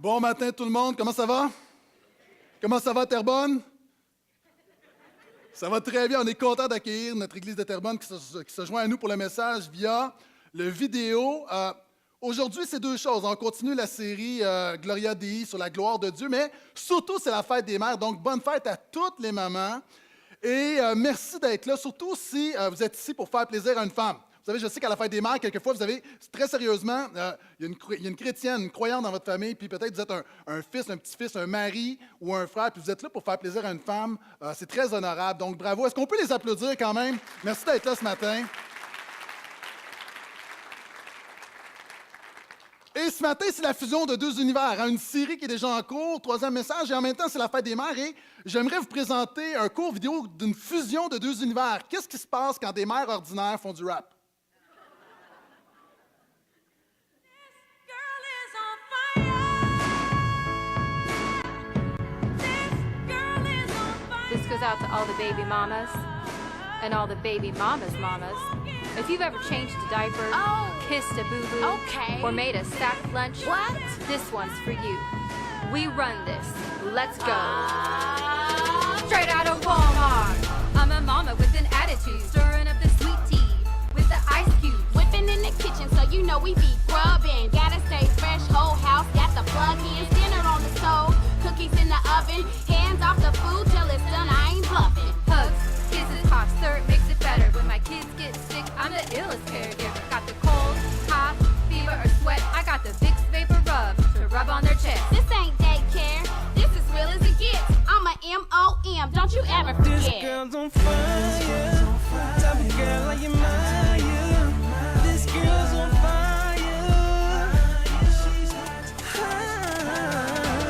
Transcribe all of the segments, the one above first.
Bon matin tout le monde, comment ça va? Comment ça va Terrebonne? Ça va très bien, on est content d'accueillir notre église de Terrebonne qui se joint à nous pour le message via le vidéo. Aujourd'hui, c'est deux choses. On continue la série Gloria Dei sur la gloire de Dieu, mais surtout, c'est la fête des mères. Donc, bonne fête à toutes les mamans. Et merci d'être là, surtout si vous êtes ici pour faire plaisir à une femme. Vous savez, je sais qu'à la fête des mères, quelquefois, vous avez, très sérieusement, il y a une chrétienne, une croyante dans votre famille, puis peut-être vous êtes un fils, un petit-fils, un mari ou un frère, puis vous êtes là pour faire plaisir à une femme. C'est très honorable, donc bravo. Est-ce qu'on peut les applaudir quand même? Merci d'être là ce matin. Et ce matin, c'est la fusion de deux univers, une série qui est déjà en cours, troisième message, et en même temps, c'est la fête des mères, et j'aimerais vous présenter un court vidéo d'une fusion de deux univers. Qu'est-ce qui se passe quand des mères ordinaires font du rap? This goes out to all the baby mamas and all the baby mamas' mamas. If you've ever changed a diaper, kissed a boo-boo, or made a stacked lunch, this one's for you. We run this. Let's go. Straight out of Walmart. I'm a mama with an attitude, stirring up the sweet tea with the ice cubes. Whipping in the kitchen, so you know we be grubbing. Gotta stay fresh, whole house, got the plug-ins. Dinner on the stove, cookies in the oven. Hands off the food till it's done, I ain't bluffing. Hugs, kisses, cough, syrup makes it better. When my kids get sick, I'm the illest caregiver. Got the cold, cough, fever, or sweat. I got the Vicks Vapor Rub to rub on their chest. This ain't daycare, this is real as it gets. I'm a M.O.M., don't you ever forget. This girl's on fire, type of girl I admire. This girl's on fire.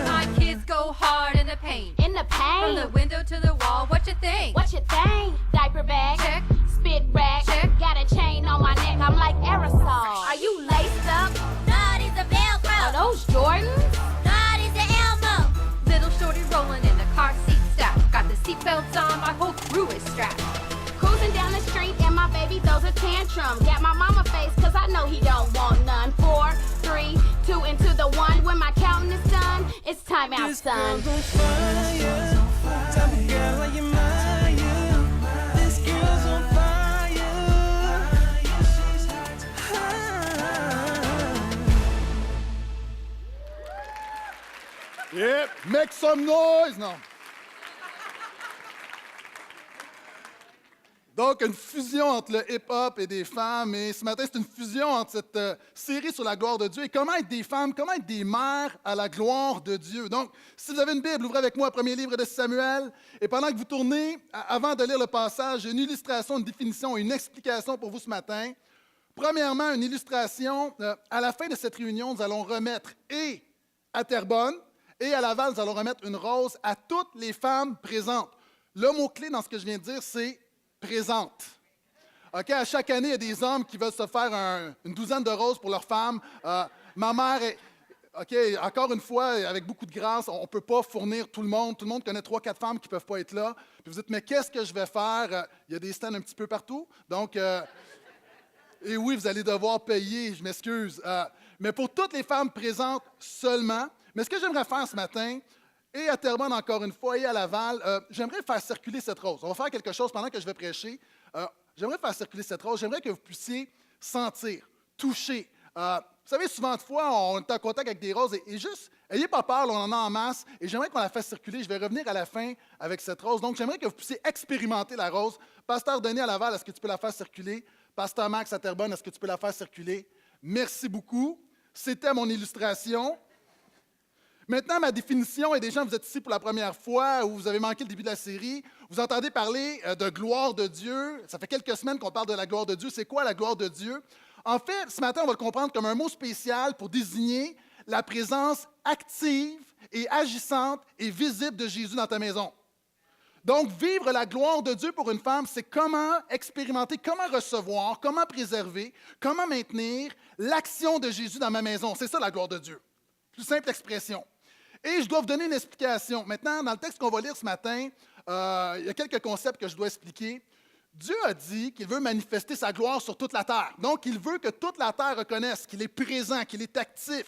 My kids go hard in the paint. In the From pain, the window to the wall, what you think? what you think? Diaper bag, Check. spit rag, Check. got a chain on my neck, I'm like aerosol. Are you laced up? God is a Velcro. Are those Jordans? God is the Elmo. Little shorty rolling in the car seat stack. Got the seatbelts on, my whole crew is strapped. Cruising down the street and my baby throws a tantrum. Got my mama face cause I know he don't want none. 4, 3, 2 into the 1. When my counting is done, it's time out, This son. girl's on fire, type of girl I admire. This girl's on fire. Yep, make some noise! Non. Donc, une fusion entre le hip-hop et des femmes. Et ce matin, c'est une fusion entre cette série sur la gloire de Dieu et comment être des femmes, comment être des mères à la gloire de Dieu. Donc, si vous avez une Bible, ouvrez avec moi le premier livre de Samuel. Et pendant que vous tournez, avant de lire le passage, j'ai une illustration, une définition, une explication pour vous ce matin. Premièrement, une illustration. À la fin de cette réunion, nous allons remettre et à Terrebonne et à Laval, nous allons remettre une rose à toutes les femmes présentes. Le mot-clé dans ce que je viens de dire, c'est présente. OK, à chaque année, il y a des hommes qui veulent se faire une douzaine de roses pour leurs femmes. Ma mère est... OK, encore une fois, avec beaucoup de grâce, on ne peut pas fournir tout le monde. Tout le monde connaît 3-4 femmes qui ne peuvent pas être là. Puis vous dites, mais qu'est-ce que je vais faire? Il y a des stands un petit peu partout. Donc, et oui, vous allez devoir payer, je m'excuse. Mais pour toutes les femmes présentes seulement. Mais ce que j'aimerais faire ce matin, et à Terrebonne encore une fois, et à Laval, j'aimerais faire circuler cette rose. On va faire quelque chose pendant que je vais prêcher. J'aimerais faire circuler cette rose. J'aimerais que vous puissiez sentir, toucher. Vous savez, souvent de fois, on est en contact avec des roses et juste, ayez pas peur, on en a en masse. Et j'aimerais qu'on la fasse circuler. Je vais revenir à la fin avec cette rose. Donc, j'aimerais que vous puissiez expérimenter la rose. Pasteur Denis à Laval, est-ce que tu peux la faire circuler? Pasteur Max à Terrebonne, est-ce que tu peux la faire circuler? Merci beaucoup. C'était mon illustration. Maintenant, ma définition, et des gens, vous êtes ici pour la première fois ou vous avez manqué le début de la série, vous entendez parler de gloire de Dieu. Ça fait quelques semaines qu'on parle de la gloire de Dieu. C'est quoi la gloire de Dieu? En fait, ce matin, on va le comprendre comme un mot spécial pour désigner la présence active et agissante et visible de Jésus dans ta maison. Donc, vivre la gloire de Dieu pour une femme, c'est comment expérimenter, comment recevoir, comment préserver, comment maintenir l'action de Jésus dans ma maison. C'est ça la gloire de Dieu. Plus simple expression. Et je dois vous donner une explication. Maintenant, dans le texte qu'on va lire ce matin, il y a quelques concepts que je dois expliquer. Dieu a dit qu'il veut manifester sa gloire sur toute la terre. Donc, il veut que toute la terre reconnaisse qu'il est présent, qu'il est actif.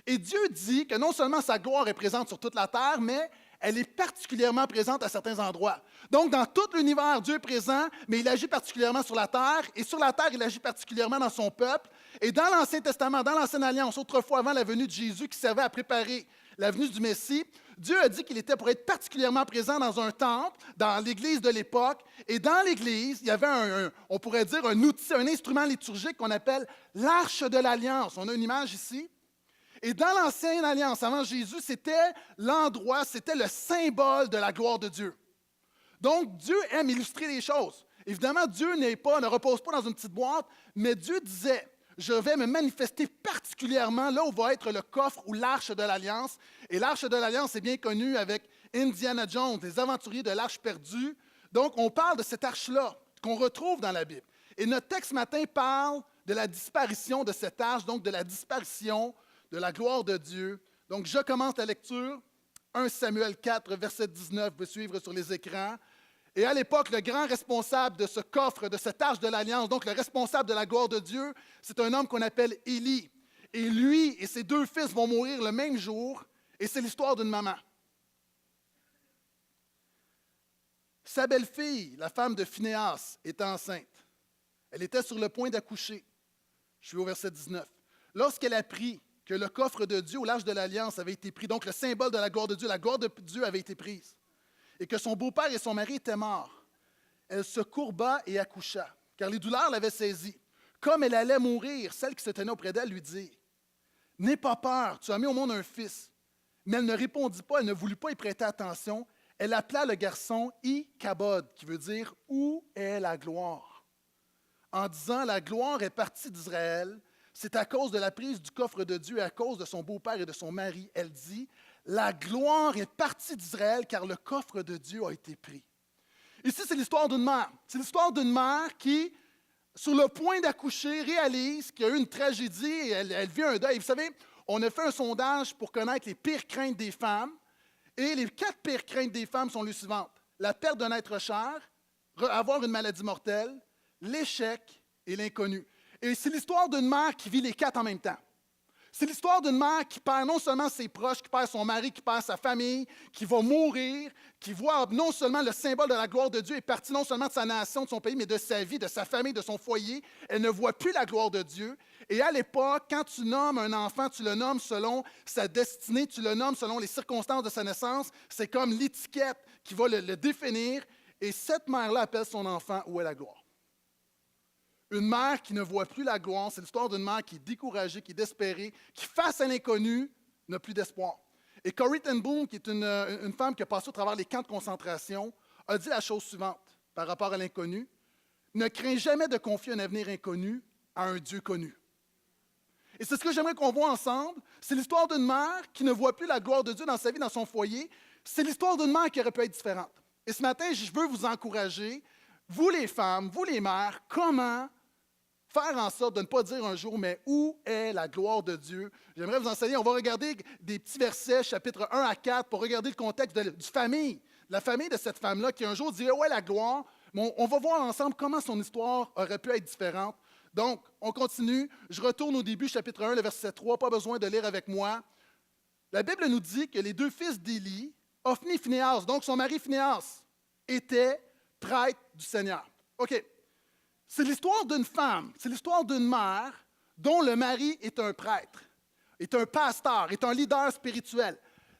Et Dieu dit que non seulement sa gloire est présente sur toute la terre, mais elle est particulièrement présente à certains endroits. Donc, dans tout l'univers, Dieu est présent, mais il agit particulièrement sur la terre. Et sur la terre, il agit particulièrement dans son peuple. Et dans l'Ancien Testament, dans l'Ancienne Alliance, autrefois avant la venue de Jésus, qui servait à préparer la venue du Messie, Dieu a dit qu'il était pour être particulièrement présent dans un temple, dans l'Église de l'époque. Et dans l'Église, il y avait on pourrait dire un outil, un instrument liturgique qu'on appelle l'Arche de l'Alliance. On a une image ici. Et dans l'Ancienne Alliance, avant Jésus, c'était l'endroit, c'était le symbole de la gloire de Dieu. Donc, Dieu aime illustrer les choses. Évidemment, Dieu ne repose pas dans une petite boîte, mais Dieu disait, je vais me manifester particulièrement là où va être le coffre ou l'Arche de l'Alliance. Et l'Arche de l'Alliance est bien connue avec Indiana Jones, les aventuriers de l'Arche perdue. Donc, on parle de cette arche-là qu'on retrouve dans la Bible. Et notre texte ce matin parle de la disparition de cette arche, donc de la disparition de la gloire de Dieu. Donc, je commence la lecture. 1 Samuel 4, verset 19, vous pouvez suivre sur les écrans. Et à l'époque, le grand responsable de ce coffre, de cette arche de l'Alliance, donc le responsable de la gloire de Dieu, c'est un homme qu'on appelle Élie. Et lui et ses 2 fils vont mourir le même jour. Et c'est l'histoire d'une maman. Sa belle-fille, la femme de Phinehas, était enceinte. Elle était sur le point d'accoucher. Je suis au verset 19. Lorsqu'elle apprit que le coffre de Dieu ou l'Arche de l'Alliance avait été pris, donc le symbole de la gloire de Dieu avait été prise, et que son beau-père et son mari étaient morts, elle se courba et accoucha, car les douleurs l'avaient saisie. Comme elle allait mourir, celle qui se tenait auprès d'elle lui dit, « N'aie pas peur, tu as mis au monde un fils. » Mais elle ne répondit pas, elle ne voulut pas y prêter attention. Elle appela le garçon Ikabod, qui veut dire « Où est la gloire ?» En disant « La gloire est partie d'Israël », c'est à cause de la prise du coffre de Dieu et à cause de son beau-père et de son mari. Elle dit, la gloire est partie d'Israël car le coffre de Dieu a été pris. Ici, c'est l'histoire d'une mère. C'est l'histoire d'une mère qui, sur le point d'accoucher, réalise qu'il y a eu une tragédie et elle vit un deuil. Vous savez, on a fait un sondage pour connaître les pires craintes des femmes. Et les 4 pires craintes des femmes sont les suivantes. La perte d'un être cher, avoir une maladie mortelle, l'échec et l'inconnu. Et c'est l'histoire d'une mère qui vit les 4 en même temps. C'est l'histoire d'une mère qui perd non seulement ses proches, qui perd son mari, qui perd sa famille, qui va mourir, qui voit non seulement le symbole de la gloire de Dieu est parti non seulement de sa nation, de son pays, mais de sa vie, de sa famille, de son foyer. Elle ne voit plus la gloire de Dieu. Et à l'époque, quand tu nommes un enfant, tu le nommes selon sa destinée, tu le nommes selon les circonstances de sa naissance. C'est comme l'étiquette qui va le définir. Et cette mère-là appelle son enfant « Où est la gloire ?» Une mère qui ne voit plus la gloire, c'est l'histoire d'une mère qui est découragée, qui est désespérée, qui, face à l'inconnu, n'a plus d'espoir. Et Corrie ten Boom, qui est une femme qui a passé au travers les camps de concentration, a dit la chose suivante par rapport à l'inconnu. Ne crains jamais de confier un avenir inconnu à un Dieu connu. Et c'est ce que j'aimerais qu'on voit ensemble. C'est l'histoire d'une mère qui ne voit plus la gloire de Dieu dans sa vie, dans son foyer. C'est l'histoire d'une mère qui aurait pu être différente. Et ce matin, je veux vous encourager, vous les femmes, vous les mères, comment faire en sorte de ne pas dire un jour, mais où est la gloire de Dieu? J'aimerais vous enseigner, on va regarder des petits versets, chapitres 1 à 4, pour regarder le contexte de la famille de cette femme-là, qui un jour dit, où est la gloire? Mais on va voir ensemble comment son histoire aurait pu être différente. Donc, on continue. Je retourne au début, chapitre 1, le verset 3, pas besoin de lire avec moi. La Bible nous dit que les 2 fils d'Élie, Hophni et Phinehas, donc son mari Phinehas, étaient prêtres du Seigneur. OK. C'est l'histoire d'une femme, c'est l'histoire d'une mère dont le mari est un prêtre, est un pasteur, est un leader spirituel.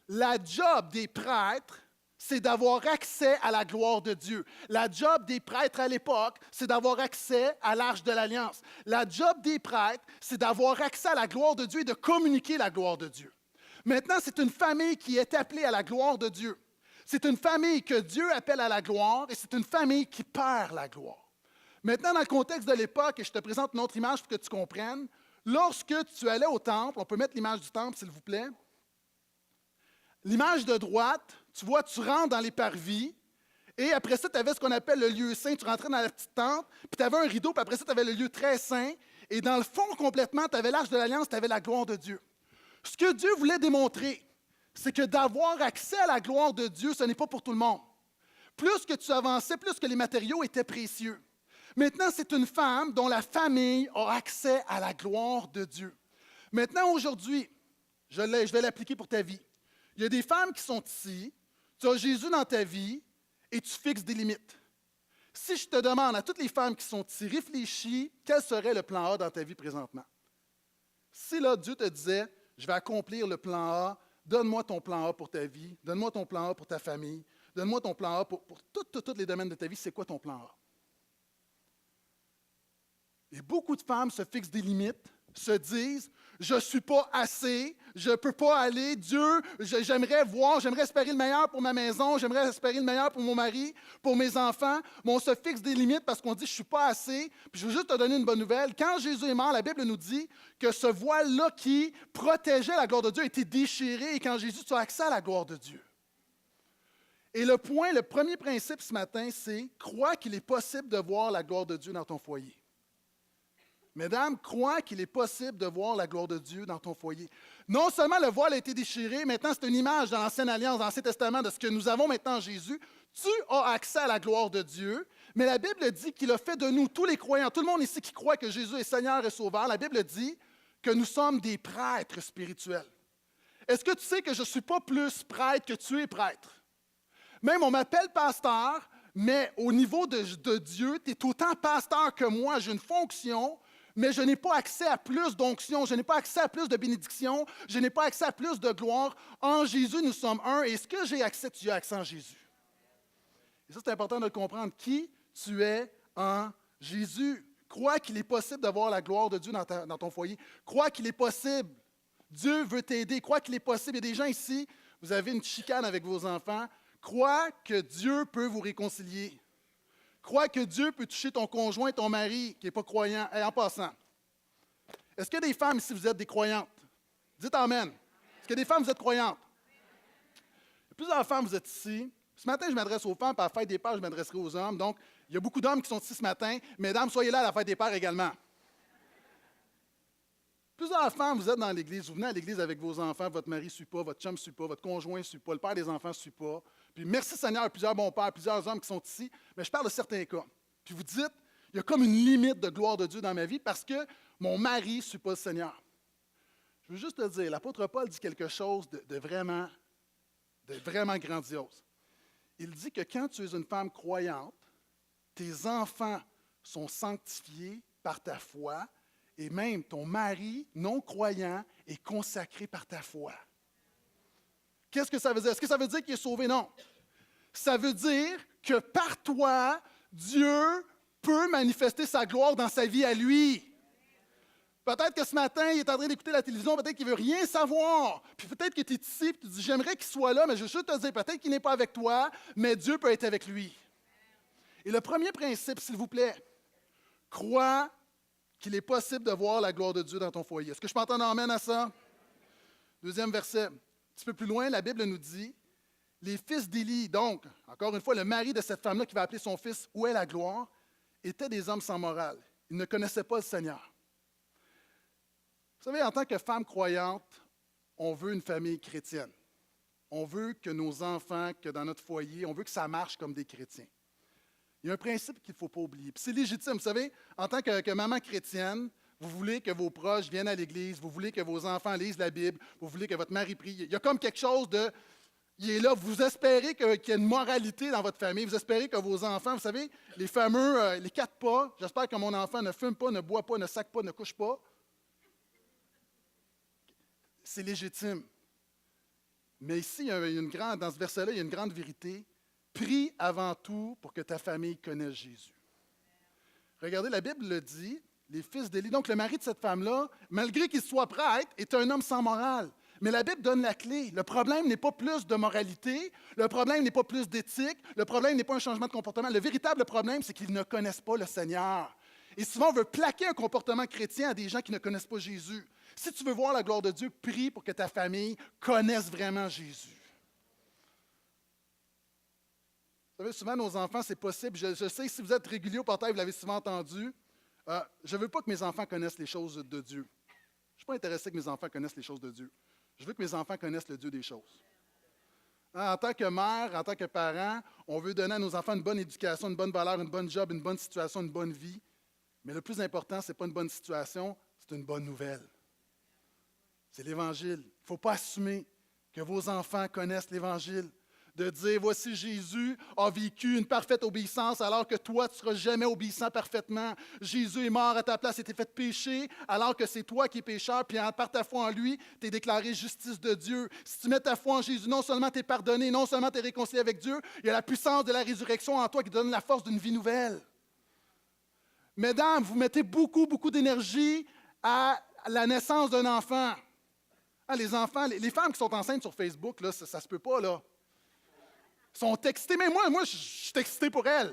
La job des prêtres, c'est d'avoir accès à la gloire de Dieu. La job des prêtres à l'époque, c'est d'avoir accès à l'Arche de l'Alliance. La job des prêtres, c'est d'avoir accès à la gloire de Dieu et de communiquer la gloire de Dieu. Maintenant, c'est une famille qui est appelée à la gloire de Dieu. C'est une famille que Dieu appelle à la gloire et c'est une famille qui perd la gloire. Maintenant, dans le contexte de l'époque, et je te présente une autre image pour que tu comprennes, lorsque tu allais au temple, on peut mettre l'image du temple, s'il vous plaît. L'image de droite, tu vois, tu rentres dans les parvis, et après ça, tu avais ce qu'on appelle le lieu saint. Tu rentrais dans la petite tente, puis tu avais un rideau, puis après ça, tu avais le lieu très saint, et dans le fond, complètement, tu avais l'Arche de l'Alliance, tu avais la gloire de Dieu. Ce que Dieu voulait démontrer, c'est que d'avoir accès à la gloire de Dieu, ce n'est pas pour tout le monde. Plus que tu avançais, plus que les matériaux étaient précieux. Maintenant, c'est une femme dont la famille a accès à la gloire de Dieu. Maintenant, aujourd'hui, je vais l'appliquer pour ta vie. Il y a des femmes qui sont ici, tu as Jésus dans ta vie et tu fixes des limites. Si je te demande à toutes les femmes qui sont ici, réfléchis, quel serait le plan A dans ta vie présentement? Si là, Dieu te disait, je vais accomplir le plan A, donne-moi ton plan A pour ta vie, donne-moi ton plan A pour ta famille, donne-moi ton plan A pour tous les domaines de ta vie, c'est quoi ton plan A? Et beaucoup de femmes se fixent des limites, se disent, je ne suis pas assez, je ne peux pas aller, Dieu, j'aimerais voir, j'aimerais espérer le meilleur pour ma maison, j'aimerais espérer le meilleur pour mon mari, pour mes enfants, mais on se fixe des limites parce qu'on dit, je ne suis pas assez. Puis je veux juste te donner une bonne nouvelle. Quand Jésus est mort, la Bible nous dit que ce voile-là qui protégeait la gloire de Dieu a été déchiré et qu'en Jésus, tu as accès à la gloire de Dieu. Et le premier principe ce matin, c'est crois qu'il est possible de voir la gloire de Dieu dans ton foyer. Mesdames, crois qu'il est possible de voir la gloire de Dieu dans ton foyer. Non seulement le voile a été déchiré, maintenant c'est une image dans l'Ancienne Alliance, dans l'Ancien Testament, de ce que nous avons maintenant en Jésus. Tu as accès à la gloire de Dieu, mais la Bible dit qu'il a fait de nous, tous les croyants, tout le monde ici qui croit que Jésus est Seigneur et Sauveur, la Bible dit que nous sommes des prêtres spirituels. Est-ce que tu sais que je ne suis pas plus prêtre que tu es prêtre? Même on m'appelle pasteur, mais au niveau de Dieu, tu es autant pasteur que moi, j'ai une fonction, mais je n'ai pas accès à plus d'onction, je n'ai pas accès à plus de bénédiction, je n'ai pas accès à plus de gloire. En Jésus, nous sommes un. Et ce que j'ai accès, tu as accès en Jésus. Et ça, c'est important de le comprendre. Qui tu es en Jésus? Crois qu'il est possible d'avoir la gloire de Dieu dans ton foyer. Crois qu'il est possible. Dieu veut t'aider. Crois qu'il est possible. Il y a des gens ici, vous avez une chicane avec vos enfants. Crois que Dieu peut vous réconcilier. Crois que Dieu peut toucher ton conjoint, ton mari, qui n'est pas croyant. Et en passant, est-ce qu'il y a des femmes ici, vous êtes des croyantes? Dites Amen. Est-ce qu'il y a des femmes, vous êtes croyantes? Il y a plusieurs femmes, vous êtes ici. Ce matin, je m'adresse aux femmes, puis à la fête des pères, je m'adresserai aux hommes. Donc, il y a beaucoup d'hommes qui sont ici ce matin. Mesdames, soyez là à la fête des pères également. Plusieurs femmes, vous êtes dans l'Église, vous venez à l'Église avec vos enfants, votre mari ne suit pas, votre chum ne suit pas, votre conjoint ne suit pas, le père des enfants ne suit pas. Puis merci Seigneur, il y a plusieurs bons pères, plusieurs hommes qui sont ici, mais je parle de certains cas. Puis vous dites, il y a comme une limite de gloire de Dieu dans ma vie parce que mon mari ne suit pas le Seigneur. Je veux juste te dire, l'apôtre Paul dit quelque chose de vraiment grandiose. Il dit que quand tu es une femme croyante, tes enfants sont sanctifiés par ta foi, et même ton mari non-croyant est consacré par ta foi. Qu'est-ce que ça veut dire? Est-ce que ça veut dire qu'il est sauvé? Non. Ça veut dire que par toi, Dieu peut manifester sa gloire dans sa vie à lui. Peut-être que ce matin, il est en train d'écouter la télévision, peut-être qu'il ne veut rien savoir. Puis peut-être que tu es ici et tu dis, j'aimerais qu'il soit là, mais je veux juste te dire, peut-être qu'il n'est pas avec toi, mais Dieu peut être avec lui. Et le premier principe, s'il vous plaît, crois qu'il est possible de voir la gloire de Dieu dans ton foyer. Est-ce que je peux entendre amène à ça? Deuxième verset. Un petit peu plus loin, la Bible nous dit, les fils d'Élie, donc, encore une fois, le mari de cette femme-là qui va appeler son fils « Où est la gloire ?» étaient des hommes sans morale. Ils ne connaissaient pas le Seigneur. Vous savez, en tant que femme croyante, on veut une famille chrétienne. On veut que nos enfants, que dans notre foyer, on veut que ça marche comme des chrétiens. Il y a un principe qu'il ne faut pas oublier. Puis c'est légitime, vous savez, en tant que maman chrétienne, vous voulez que vos proches viennent à l'Église, vous voulez que vos enfants lisent la Bible, vous voulez que votre mari prie. Il y a comme quelque chose de... Il est là, vous espérez qu'il y a une moralité dans votre famille, vous espérez que vos enfants, vous savez, les fameux, les 4 pas, j'espère que mon enfant ne fume pas, ne boit pas, ne sac pas, ne couche pas. C'est légitime. Mais ici, dans ce verset-là, il y a une grande vérité. Prie avant tout pour que ta famille connaisse Jésus. Regardez, la Bible le dit, les fils d'Élie. Donc, le mari de cette femme-là, malgré qu'il soit prêtre, est un homme sans morale. Mais la Bible donne la clé. Le problème n'est pas plus de moralité, le problème n'est pas plus d'éthique, le problème n'est pas un changement de comportement. Le véritable problème, c'est qu'ils ne connaissent pas le Seigneur. Et souvent, on veut plaquer un comportement chrétien à des gens qui ne connaissent pas Jésus. Si tu veux voir la gloire de Dieu, prie pour que ta famille connaisse vraiment Jésus. Vous savez, souvent, nos enfants, c'est possible. Je sais, si vous êtes régulier au portail, vous l'avez souvent entendu. Je ne veux pas que mes enfants connaissent les choses de Dieu. Je ne suis pas intéressé que mes enfants connaissent les choses de Dieu. Je veux que mes enfants connaissent le Dieu des choses. En tant que mère, en tant que parent, on veut donner à nos enfants une bonne éducation, une bonne valeur, une bonne job, une bonne situation, une bonne vie. Mais le plus important, ce n'est pas une bonne situation, c'est une bonne nouvelle. c'est l'Évangile. Il ne faut pas assumer que vos enfants connaissent l'Évangile. De dire, voici Jésus a vécu une parfaite obéissance alors que toi, tu ne seras jamais obéissant parfaitement. Jésus est mort à ta place et t'es fait pécher alors que c'est toi qui es pécheur, puis par ta foi en lui, tu es déclaré justice de Dieu. Si tu mets ta foi en Jésus, non seulement tu es pardonné, non seulement tu es réconcilié avec Dieu, il y a la puissance de la résurrection en toi qui te donne la force d'une vie nouvelle. Mesdames, vous mettez beaucoup, beaucoup d'énergie à la naissance d'un enfant. Ah, les enfants, les femmes qui sont enceintes sur Facebook, là, ça se peut pas, là. Ils sont excités, mais moi, je suis excité pour elles.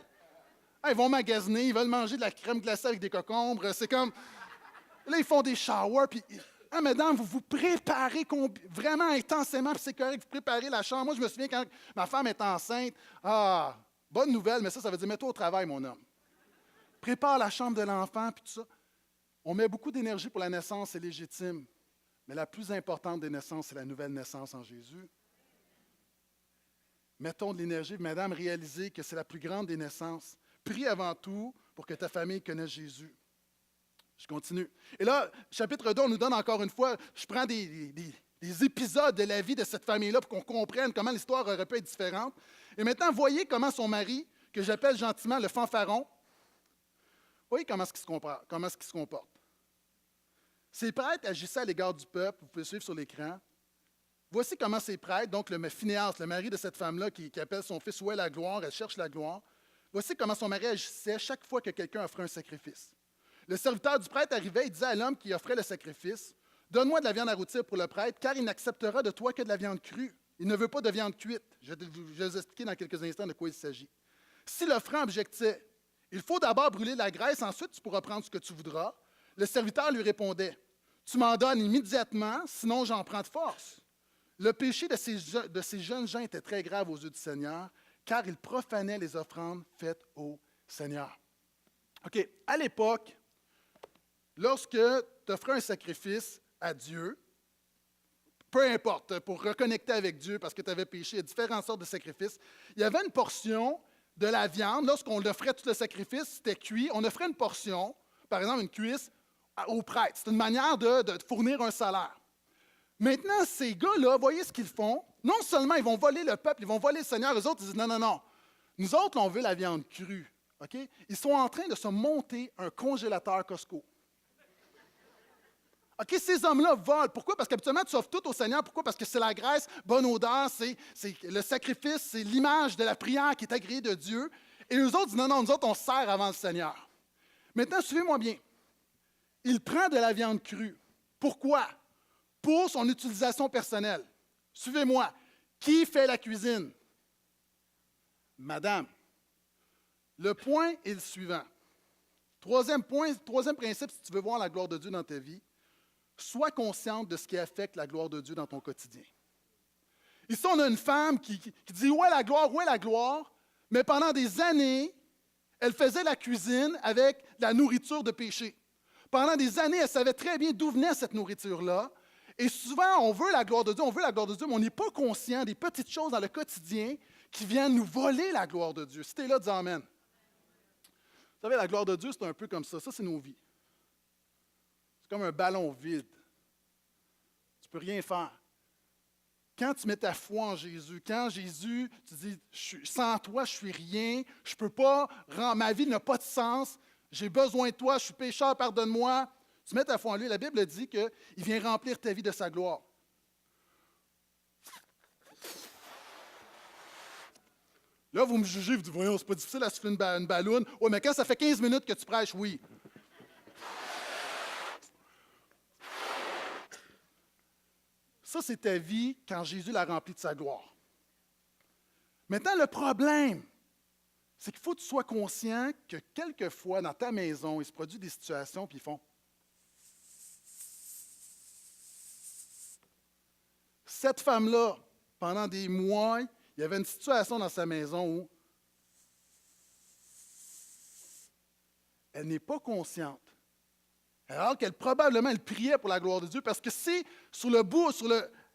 Ah, ils vont magasiner, ils veulent manger de la crème glacée avec des cocombres. C'est comme, là, ils font des showers, puis, ah, mesdames, vous vous préparez vraiment intensément, puis c'est correct, vous préparez la chambre. Moi, je me souviens quand ma femme est enceinte, ah, bonne nouvelle, mais ça veut dire, mets-toi au travail, mon homme. Prépare la chambre de l'enfant, puis tout ça. On met beaucoup d'énergie pour la naissance, c'est légitime. Mais la plus importante des naissances, c'est la nouvelle naissance en Jésus. Mettons de l'énergie. Madame, réalisez que c'est la plus grande des naissances. Prie avant tout pour que ta famille connaisse Jésus. Je continue. Et là, chapitre 2, on nous donne encore une fois, je prends des épisodes de la vie de cette famille-là pour qu'on comprenne comment l'histoire aurait pu être différente. Et maintenant, voyez comment son mari, que j'appelle gentiment le fanfaron, voyez comment est-ce qu'il se comporte. Ces prêtres agissaient à l'égard du peuple, vous pouvez suivre sur l'écran. Voici comment ces prêtres, donc le Phinéas, le mari de cette femme-là qui appelle son fils où est la gloire, elle cherche la gloire. Voici comment son mari agissait chaque fois que quelqu'un offrait un sacrifice. Le serviteur du prêtre arrivait et disait à l'homme qui offrait le sacrifice, « Donne-moi de la viande à rôtir pour le prêtre, car il n'acceptera de toi que de la viande crue. Il ne veut pas de viande cuite. » Je vais vous expliquer dans quelques instants de quoi il s'agit. Si l'offrant objectait, « Il faut d'abord brûler la graisse, ensuite tu pourras prendre ce que tu voudras. » Le serviteur lui répondait, « Tu m'en donnes immédiatement, sinon j'en prends de force. » Le péché de ces jeunes gens était très grave aux yeux du Seigneur, car ils profanaient les offrandes faites au Seigneur. OK, à l'époque, lorsque tu offrais un sacrifice à Dieu, peu importe, pour reconnecter avec Dieu parce que tu avais péché, il y a différentes sortes de sacrifices, il y avait une portion de la viande, lorsqu'on offrait tout le sacrifice, c'était cuit, on offrait une portion, par exemple une cuisse, au prêtre. C'est une manière de fournir un salaire. Maintenant, ces gars-là, voyez ce qu'ils font. Non seulement ils vont voler le peuple, ils vont voler le Seigneur, eux autres, ils disent non, non, non. Nous autres, on veut la viande crue. Okay? Ils sont en train de se monter un congélateur Costco. OK, ces hommes-là volent. Pourquoi? Parce qu'habituellement, tu offres tout au Seigneur. Pourquoi? Parce que c'est la graisse, bonne odeur, c'est le sacrifice, c'est l'image de la prière qui est agréée de Dieu. Et eux autres disent non, non, nous autres, on sert avant le Seigneur. Maintenant, suivez-moi bien. Il prend de la viande crue. Pourquoi? Pour son utilisation personnelle. Suivez-moi. Qui fait la cuisine? Madame. Le point est le suivant. Troisième principe, si tu veux voir la gloire de Dieu dans ta vie, sois consciente de ce qui affecte la gloire de Dieu dans ton quotidien. Ici, on a une femme qui dit « Où est la gloire? Où est la gloire? » Mais pendant des années, elle faisait la cuisine avec la nourriture de péché. Pendant des années, elle savait très bien d'où venait cette nourriture-là. Et souvent, on veut la gloire de Dieu, mais on n'est pas conscient des petites choses dans le quotidien qui viennent nous voler la gloire de Dieu. Si tu es là, dis amen. Vous savez, la gloire de Dieu, c'est un peu comme ça. Ça, c'est nos vies. C'est comme un ballon vide. Tu ne peux rien faire. Quand tu mets ta foi en Jésus, quand Jésus, tu dis, sans toi, je ne suis rien, je ne peux pas, ma vie n'a pas de sens, j'ai besoin de toi, je suis pécheur, pardonne-moi. Tu mets ta foi en lui. La Bible dit qu'il vient remplir ta vie de sa gloire. Là, vous me jugez, vous dites, voyons, c'est pas difficile à souffler une balloune. Oui, mais quand ça fait 15 minutes que tu prêches, oui. Ça, c'est ta vie quand Jésus l'a remplie de sa gloire. Maintenant, le problème, c'est qu'il faut que tu sois conscient que quelquefois, dans ta maison, il se produit des situations, puis ils font... Cette femme-là, pendant des mois, il y avait une situation dans sa maison où elle n'est pas consciente. Alors qu'elle probablement elle priait pour la gloire de Dieu, parce que si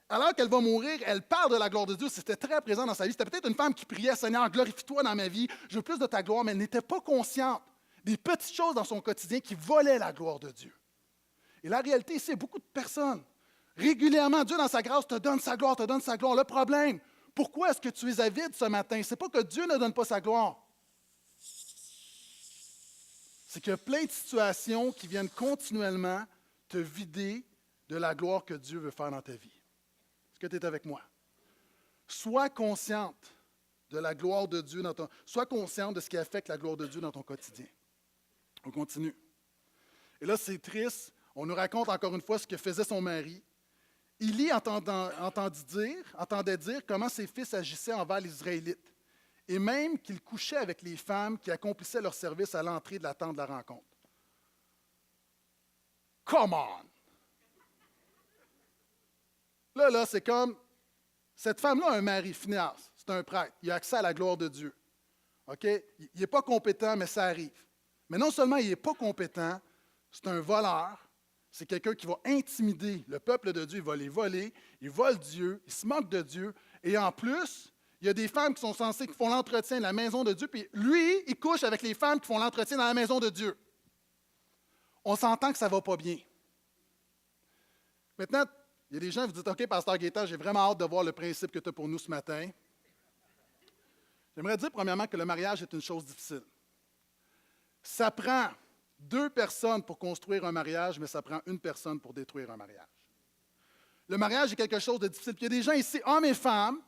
alors qu'elle va mourir, elle parle de la gloire de Dieu, c'était très présent dans sa vie. C'était peut-être une femme qui priait, Seigneur, glorifie-toi dans ma vie, je veux plus de ta gloire, mais elle n'était pas consciente des petites choses dans son quotidien qui volaient la gloire de Dieu. Et la réalité ici, il y a beaucoup de personnes. Régulièrement, Dieu, dans sa grâce, te donne sa gloire, te donne sa gloire. Le problème, pourquoi est-ce que tu es avide ce matin? Ce n'est pas que Dieu ne donne pas sa gloire. C'est qu'il y a plein de situations qui viennent continuellement te vider de la gloire que Dieu veut faire dans ta vie. Est-ce que tu es avec moi? Sois consciente de la gloire de Dieu dans ton... Sois consciente de ce qui affecte la gloire de Dieu dans ton quotidien. On continue. Et là, c'est triste. On nous raconte encore une fois ce que faisait son mari. Élie entendait dire comment ses fils agissaient envers les Israélites, et même qu'il couchait avec les femmes qui accomplissaient leur service à l'entrée de la tente de la rencontre. Come on! Là, c'est comme, cette femme-là a un mari, Phinéas, c'est un prêtre, il a accès à la gloire de Dieu. OK? Il n'est pas compétent, mais ça arrive. Mais non seulement il n'est pas compétent, c'est un voleur, c'est quelqu'un qui va intimider le peuple de Dieu, il va les voler, il vole Dieu, il se moque de Dieu, et en plus, il y a des femmes qui sont censées, qui font l'entretien de la maison de Dieu, puis lui, il couche avec les femmes qui font l'entretien dans la maison de Dieu. On s'entend que ça ne va pas bien. Maintenant, il y a des gens qui vous disent, OK, Pasteur Gaétan, j'ai vraiment hâte de voir le principe que tu as pour nous ce matin. J'aimerais dire, premièrement, que le mariage est une chose difficile. Ça prend 2 personnes pour construire un mariage, mais ça prend 1 personne pour détruire un mariage. Le mariage est quelque chose de difficile. Puis il y a des gens ici, hommes et femmes,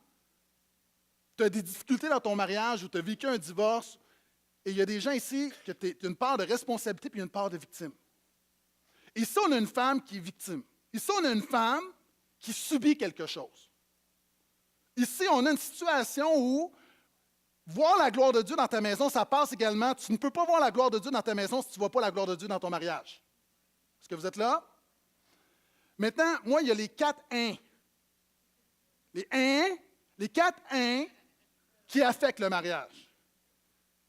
tu as des difficultés dans ton mariage ou tu as vécu un divorce, et il y a des gens ici qui ont une part de responsabilité puis une part de victime. Ici, on a une femme qui est victime. Ici, on a une femme qui subit quelque chose. Ici, on a une situation où voir la gloire de Dieu dans ta maison, ça passe également. Tu ne peux pas voir la gloire de Dieu dans ta maison si tu ne vois pas la gloire de Dieu dans ton mariage. Est-ce que vous êtes là? Maintenant, moi, il y a les 4 1. Les 4 1 qui affectent le mariage.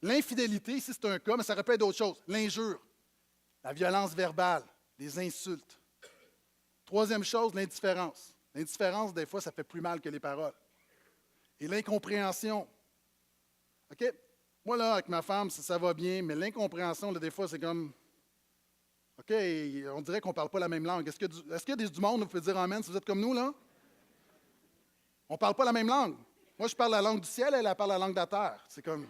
L'infidélité, ici c'est un cas, mais ça répète d'autres choses. L'injure, la violence verbale, les insultes. 3e chose, l'indifférence. L'indifférence, des fois, ça fait plus mal que les paroles. Et l'incompréhension. OK? Moi, là, avec ma femme, ça va bien, mais l'incompréhension, là, des fois, c'est comme... OK, on dirait qu'on ne parle pas la même langue. Est-ce qu'il y a du monde, vous pouvez dire amen si vous êtes comme nous, là? On ne parle pas la même langue. Moi, je parle la langue du ciel, elle parle la langue de la terre. C'est comme...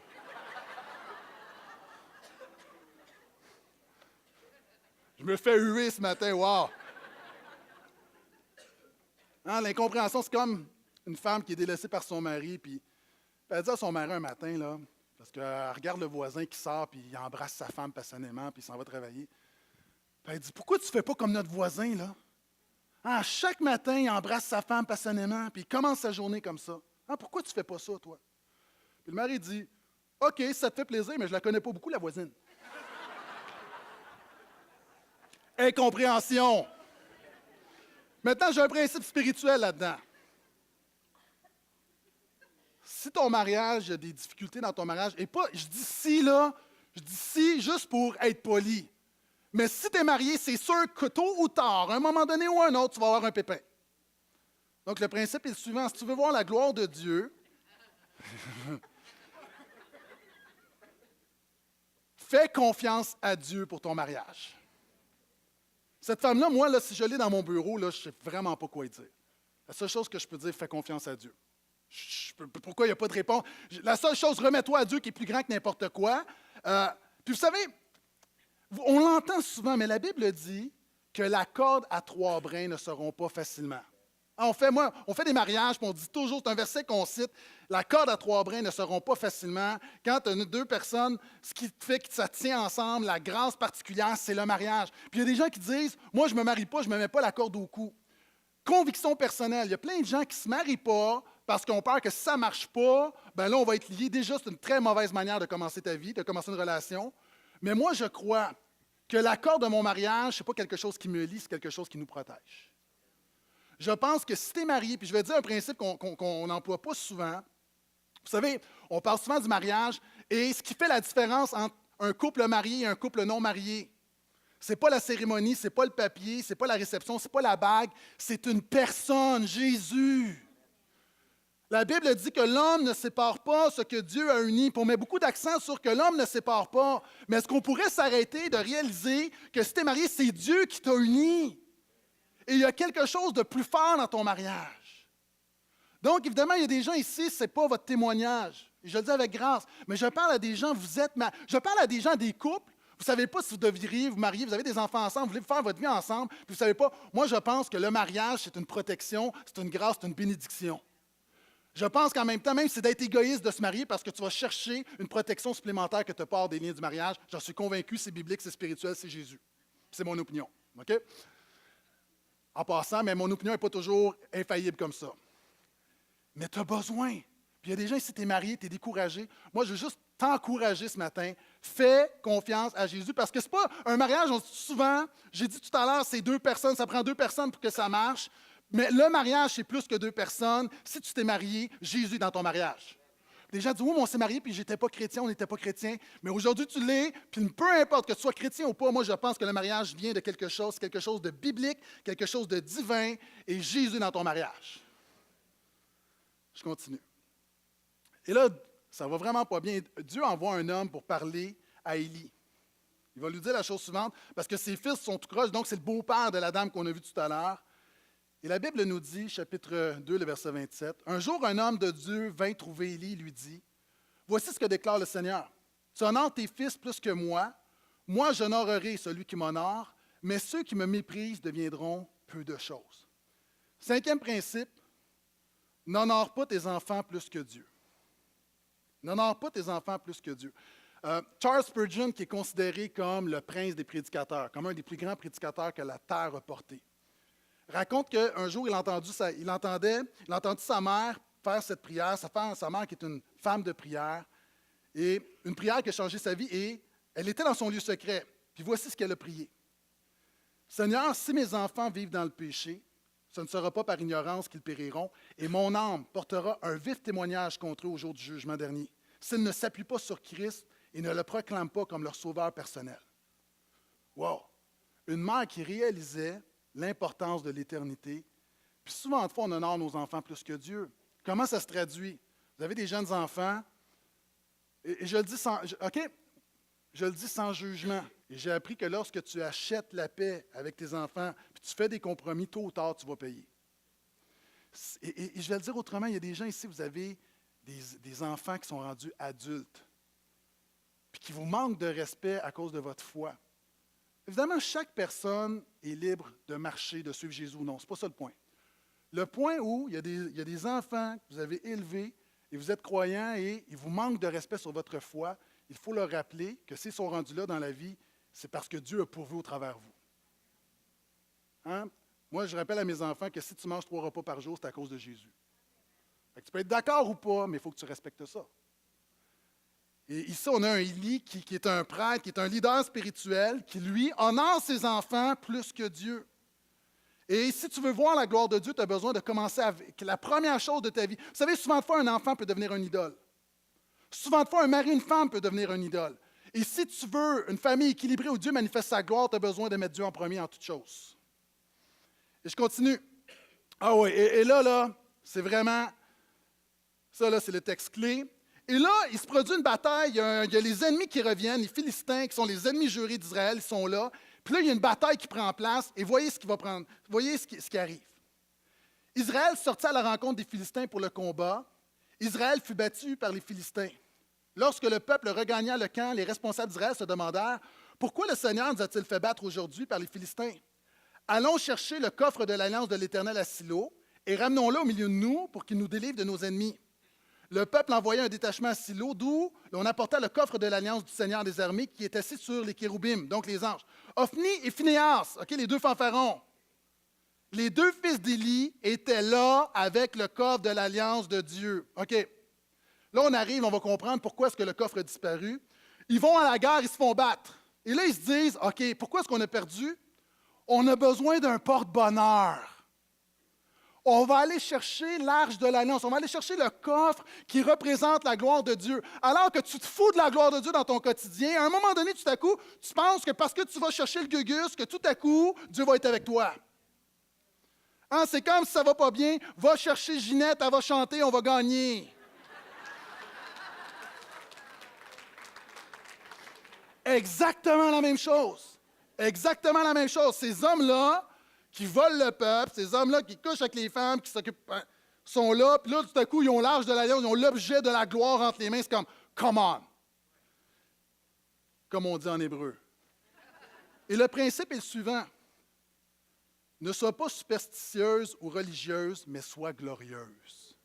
Je me fais huer ce matin, wow! Hein, l'incompréhension, c'est comme une femme qui est délaissée par son mari, puis elle dit à son mari un matin, là, parce qu'elle regarde le voisin qui sort, puis il embrasse sa femme passionnément, puis il s'en va travailler. Puis elle dit, pourquoi tu ne fais pas comme notre voisin, là? Hein, chaque matin, il embrasse sa femme passionnément, puis il commence sa journée comme ça. Hein, pourquoi tu ne fais pas ça, toi? Puis le mari dit, OK, ça te fait plaisir, mais je ne la connais pas beaucoup, la voisine. Incompréhension. Maintenant, j'ai un principe spirituel là-dedans. Si ton mariage, il y a des difficultés dans ton mariage, et pas, je dis si juste pour être poli. Mais si tu es marié, c'est sûr que tôt ou tard, à un moment donné ou à un autre, tu vas avoir un pépin. Donc, le principe est le suivant. Si tu veux voir la gloire de Dieu, fais confiance à Dieu pour ton mariage. Cette femme-là, moi, là, si je l'ai dans mon bureau, là, je ne sais vraiment pas quoi dire. La seule chose que je peux dire, fais confiance à Dieu. Pourquoi il n'y a pas de réponse? La seule chose, remets-toi à Dieu qui est plus grand que n'importe quoi. Puis vous savez, on l'entend souvent, mais la Bible dit que la corde à 3 brins ne seront pas facilement. On fait des mariages, puis on dit toujours, c'est un verset qu'on cite, la corde à 3 brins ne seront pas facilement. Quand tu as 2 personnes, ce qui fait que ça tient ensemble, la grâce particulière, c'est le mariage. Puis il y a des gens qui disent, moi, je ne me marie pas, je ne me mets pas la corde au cou. Conviction personnelle, il y a plein de gens qui ne se marient pas parce qu'on peur que si ça ne marche pas, ben là, on va être liés. Déjà, c'est une très mauvaise manière de commencer ta vie, de commencer une relation. Mais moi, je crois que la corde de mon mariage, ce n'est pas quelque chose qui me lie, c'est quelque chose qui nous protège. Je pense que si tu es marié, puis je vais dire un principe qu'on n'emploie pas souvent. Vous savez, on parle souvent du mariage, et ce qui fait la différence entre un couple marié et un couple non marié, ce n'est pas la cérémonie, ce n'est pas le papier, ce n'est pas la réception, ce n'est pas la bague, c'est une personne, Jésus. La Bible dit que l'homme ne sépare pas ce que Dieu a uni. Puis on met beaucoup d'accent sur que l'homme ne sépare pas. Mais est-ce qu'on pourrait s'arrêter de réaliser que si tu es marié, c'est Dieu qui t'a uni? Et il y a quelque chose de plus fort dans ton mariage. Donc, évidemment, il y a des gens ici, ce n'est pas votre témoignage. Et je le dis avec grâce. Mais je parle à des gens, je parle à des gens, des couples. Vous ne savez pas si vous devriez vous marier, vous avez des enfants ensemble, vous voulez faire votre vie ensemble, puis vous ne savez pas. Moi, je pense que le mariage, c'est une protection, c'est une grâce, c'est une bénédiction. Je pense qu'en même temps, même si c'est d'être égoïste de se marier parce que tu vas chercher une protection supplémentaire que tu pars des liens du mariage, j'en suis convaincu, c'est biblique, c'est spirituel, c'est Jésus. C'est mon opinion. OK? En passant, mais mon opinion n'est pas toujours infaillible comme ça. Mais tu as besoin. Puis il y a des gens ici, tu es marié, tu es découragé. Moi, je veux juste t'encourager ce matin. Fais confiance à Jésus parce que ce n'est pas un mariage, on se dit souvent, j'ai dit tout à l'heure, c'est 2 personnes, ça prend 2 personnes pour que ça marche. Mais le mariage, c'est plus que 2 personnes. Si tu t'es marié, Jésus est dans ton mariage. Les gens disent, oui, mais on s'est marié, puis j'étais pas chrétien, on n'était pas chrétien. Mais aujourd'hui, tu l'es, puis peu importe que tu sois chrétien ou pas, moi, je pense que le mariage vient de quelque chose de biblique, quelque chose de divin, et Jésus est dans ton mariage. Je continue. Et là, ça va vraiment pas bien. Dieu envoie un homme pour parler à Élie. Il va lui dire la chose suivante, parce que ses fils sont tout croches, donc c'est le beau-père de la dame qu'on a vue tout à l'heure. Et la Bible nous dit, chapitre 2, le verset 27, « Un jour, un homme de Dieu vint trouver Élie et lui dit, « Voici ce que déclare le Seigneur. Tu honores tes fils plus que moi. Moi, j'honorerai celui qui m'honore, mais ceux qui me méprisent deviendront peu de choses. » 5e principe, n'honore pas tes enfants plus que Dieu. N'honore pas tes enfants plus que Dieu. Charles Spurgeon, qui est considéré comme le prince des prédicateurs, comme un des plus grands prédicateurs que la terre a porté, raconte qu'un jour, il a entendu sa mère faire cette prière, sa mère qui est une femme de prière, et une prière qui a changé sa vie, et elle était dans son lieu secret. Puis voici ce qu'elle a prié. « Seigneur, si mes enfants vivent dans le péché, ce ne sera pas par ignorance qu'ils périront, et mon âme portera un vif témoignage contre eux au jour du jugement dernier, s'ils ne s'appuient pas sur Christ et ne le proclament pas comme leur sauveur personnel. » Wow! Une mère qui réalisait l'importance de l'éternité. Puis souvent de fois, on honore nos enfants plus que Dieu. Comment ça se traduit? Vous avez des jeunes enfants, et je le dis je le dis sans jugement. Et j'ai appris que lorsque tu achètes la paix avec tes enfants, puis tu fais des compromis, tôt ou tard, tu vas payer. Et je vais le dire autrement, il y a des gens ici, vous avez des enfants qui sont rendus adultes, puis qui vous manquent de respect à cause de votre foi. Évidemment, chaque personne est libre de marcher, de suivre Jésus ou non. Ce n'est pas ça le point. Le point où il y a des enfants que vous avez élevés et vous êtes croyants et ils vous manquent de respect sur votre foi, il faut leur rappeler que s'ils sont rendus là dans la vie, c'est parce que Dieu a pourvu au travers vous. Hein? Moi, je rappelle à mes enfants que si tu manges 3 repas par jour, c'est à cause de Jésus. Fait que tu peux être d'accord ou pas, mais il faut que tu respectes ça. Et ici, on a un Élie qui est un prêtre, qui est un leader spirituel, qui, lui, honore ses enfants plus que Dieu. Et si tu veux voir la gloire de Dieu, tu as besoin de commencer avec la première chose de ta vie. Vous savez, souvent de fois, un enfant peut devenir un idole. Souvent de fois, un mari, une femme peut devenir un idole. Et si tu veux une famille équilibrée où Dieu manifeste sa gloire, tu as besoin de mettre Dieu en premier en toutes choses. Et je continue. Ah oui, et là, c'est vraiment... Ça, là, c'est le texte clé. Et là, il se produit une bataille. Il y a les ennemis qui reviennent, les Philistins, qui sont les ennemis jurés d'Israël, ils sont là. Puis là, il y a une bataille qui prend place. Et voyez ce qui va prendre. Voyez ce qui arrive. Israël sortit à la rencontre des Philistins pour le combat. Israël fut battu par les Philistins. Lorsque le peuple regagna le camp, les responsables d'Israël se demandèrent « Pourquoi le Seigneur nous a-t-il fait battre aujourd'hui par les Philistins? Allons chercher le coffre de l'alliance de l'Éternel à Silo et ramenons-le au milieu de nous pour qu'il nous délivre de nos ennemis. » Le peuple envoya un détachement à Silo, d'où on apporta le coffre de l'alliance du Seigneur des armées qui est assis sur les kéroubim, donc les anges. Ophni et Phinéas, les 2 fanfarons. Les 2 fils d'Élie étaient là avec le coffre de l'alliance de Dieu. OK. Là, on arrive, on va comprendre pourquoi est-ce que le coffre a disparu. Ils vont à la guerre, ils se font battre. Et là, ils se disent, OK, pourquoi est-ce qu'on a perdu? On a besoin d'un porte-bonheur. On va aller chercher l'arche de l'alliance. On va aller chercher le coffre qui représente la gloire de Dieu. Alors que tu te fous de la gloire de Dieu dans ton quotidien, à un moment donné, tout à coup, tu penses que parce que tu vas chercher le gugus, que tout à coup, Dieu va être avec toi. Hein, c'est comme si ça ne va pas bien, va chercher Ginette, elle va chanter, on va gagner. Exactement la même chose. Exactement la même chose. Ces hommes-là qui volent le peuple, ces hommes-là qui couchent avec les femmes, qui s'occupent, sont là, puis là, tout à coup, ils ont l'âge de la lion, ils ont l'objet de la gloire entre les mains. C'est comme, come on! Comme on dit en hébreu. Et le principe est le suivant. Ne sois pas superstitieuse ou religieuse, mais sois glorieuse.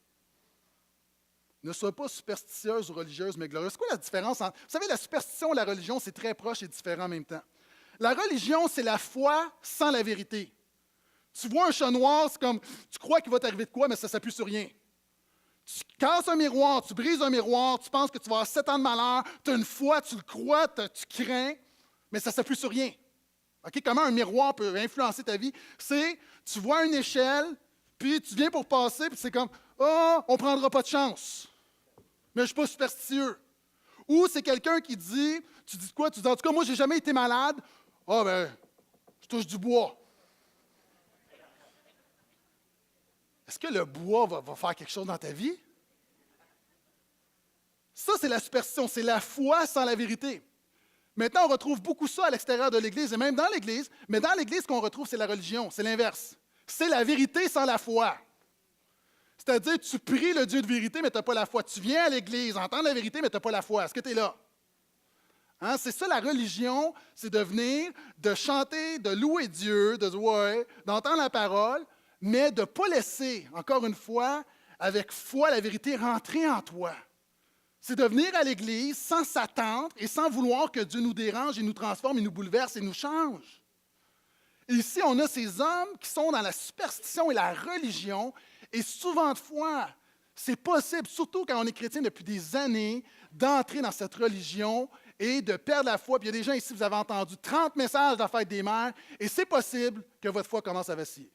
Ne sois pas superstitieuse ou religieuse, mais glorieuse. C'est quoi la différence entre... Vous savez, la superstition et la religion, c'est très proche et différent en même temps. La religion, c'est la foi sans la vérité. Tu vois un chat noir, c'est comme, tu crois qu'il va t'arriver de quoi, mais ça ne s'appuie sur rien. Tu casses un miroir, tu brises un miroir, tu penses que tu vas avoir 7 ans de malheur, tu as une foi, tu le crois, tu crains, mais ça ne s'appuie sur rien. Okay? Comment un miroir peut influencer ta vie? C'est, tu vois une échelle, puis tu viens pour passer, puis c'est comme, oh, on ne prendra pas de chance. Mais je ne suis pas superstitieux. Ou c'est quelqu'un qui dit, tu dis quoi? Tu dis, en tout cas, moi, je n'ai jamais été malade. Ah, ben, je touche du bois. Est-ce que le bois va faire quelque chose dans ta vie? Ça, c'est la superstition, c'est la foi sans la vérité. Maintenant, on retrouve beaucoup ça à l'extérieur de l'Église et même dans l'Église, mais dans l'Église, ce qu'on retrouve, c'est la religion, c'est l'inverse. C'est la vérité sans la foi. C'est-à-dire, tu pries le Dieu de vérité, mais tu n'as pas la foi. Tu viens à l'Église, entendre la vérité, mais tu n'as pas la foi. Est-ce que tu es là? Hein? C'est ça la religion, c'est de venir, de chanter, de louer Dieu, de ouais, d'entendre la parole, mais de ne pas laisser, encore une fois, avec foi, la vérité rentrer en toi. C'est de venir à l'Église sans s'attendre et sans vouloir que Dieu nous dérange et nous transforme et nous bouleverse et nous change. Et ici, on a ces hommes qui sont dans la superstition et la religion, et souvent de fois, c'est possible, surtout quand on est chrétien depuis des années, d'entrer dans cette religion et de perdre la foi. Puis il y a des gens ici, vous avez entendu 30 messages de la fête des mères, et c'est possible que votre foi commence à vaciller.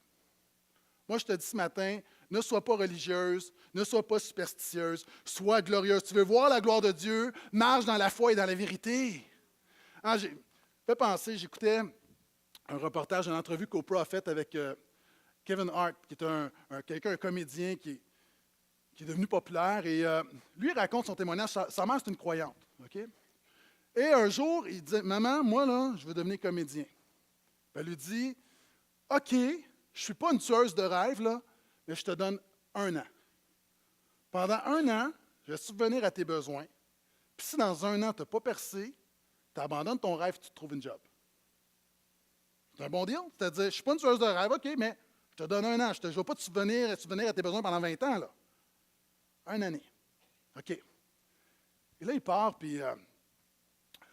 Moi, je te dis ce matin, ne sois pas religieuse, ne sois pas superstitieuse, sois glorieuse. Tu veux voir la gloire de Dieu, marche dans la foi et dans la vérité. Ah, j'ai fait penser, j'écoutais un reportage, une entrevue qu'Oprah a faite avec Kevin Hart, qui est un comédien qui est devenu populaire. Et lui, il raconte son témoignage. Sa mère, c'est une croyante. Okay? Et un jour, il dit, « Maman, moi, là, je veux devenir comédien. » Elle lui dit, « OK, je ne suis pas une tueuse de rêve, là, mais je te donne 1 an. Pendant 1 an, je vais subvenir à tes besoins. Puis si dans 1 an, tu n'as pas percé, tu abandonnes ton rêve, tu te trouves une job. » C'est un bon deal. C'est-à-dire, je ne suis pas une tueuse de rêve, OK, mais je te donne 1 an. Je ne vais pas te subvenir à tes besoins pendant 20 ans, là. 1 année. OK. Et là, il part, puis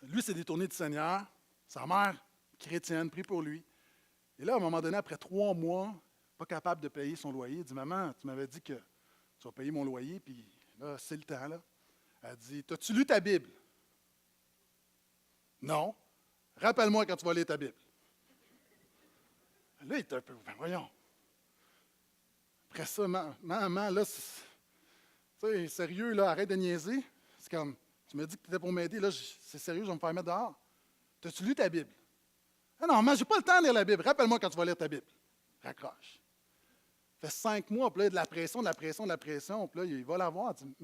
lui s'est détourné du Seigneur. Sa mère, chrétienne, prie pour lui. Et là, à un moment donné, après 3 mois, pas capable de payer son loyer, il dit, « Maman, tu m'avais dit que tu vas payer mon loyer, puis là, c'est le temps, là. » Elle dit, « T'as-tu lu ta Bible? » « Non. Rappelle-moi quand tu vas lire ta Bible. » Là, il est un peu, ben voyons. Après ça, maman, là, tu sais, sérieux, là, arrête de niaiser. C'est comme, tu m'as dit que tu étais pour m'aider, là, c'est sérieux, je vais me faire mettre dehors. T'as-tu lu ta Bible? Ah non, mais je n'ai pas le temps de lire la Bible. Rappelle-moi quand tu vas lire ta Bible. Raccroche. Ça fait 5 mois, puis là, il y a de la pression, puis là, il va la voir. Il dit,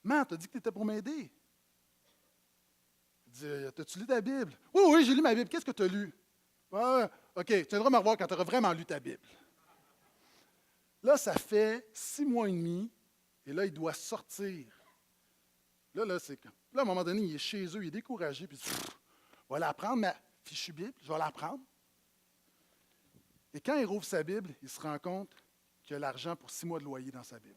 Maman, tu as dit que tu étais pour m'aider. Il dit, t'as-tu lu ta Bible? Oui, j'ai lu ma Bible. Qu'est-ce que tu as lu? OK, tu viendras me revoir quand tu auras vraiment lu ta Bible. Là, ça fait 6 mois et demi, et là, il doit sortir. Là, à un moment donné, il est chez eux, il est découragé, puis il dit, je vais la prendre, ma fichue Bible, je vais la prendre. Et quand il rouvre sa Bible, il se rend compte qu'il a l'argent pour 6 mois de loyer dans sa Bible.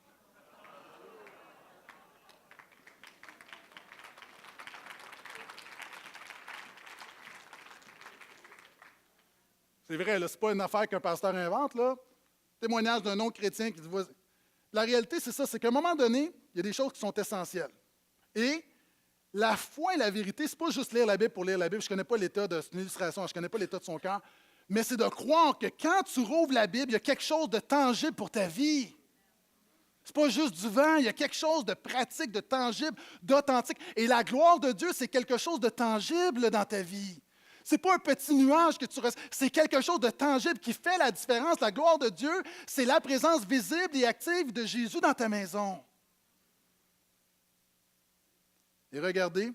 C'est vrai, ce n'est pas une affaire qu'un pasteur invente, là. Témoignage d'un non-chrétien qui dit, la réalité, c'est ça, c'est qu'à un moment donné, il y a des choses qui sont essentielles. Et la foi et la vérité, ce n'est pas juste lire la Bible pour lire la Bible. Je ne connais pas l'état de c'est une illustration, je ne connais pas l'état de son cœur, mais c'est de croire que quand tu rouvres la Bible, il y a quelque chose de tangible pour ta vie. Ce n'est pas juste du vent, il y a quelque chose de pratique, de tangible, d'authentique. Et la gloire de Dieu, c'est quelque chose de tangible dans ta vie. Ce n'est pas un petit nuage que tu restes, c'est quelque chose de tangible qui fait la différence. La gloire de Dieu, c'est la présence visible et active de Jésus dans ta maison. Et regardez,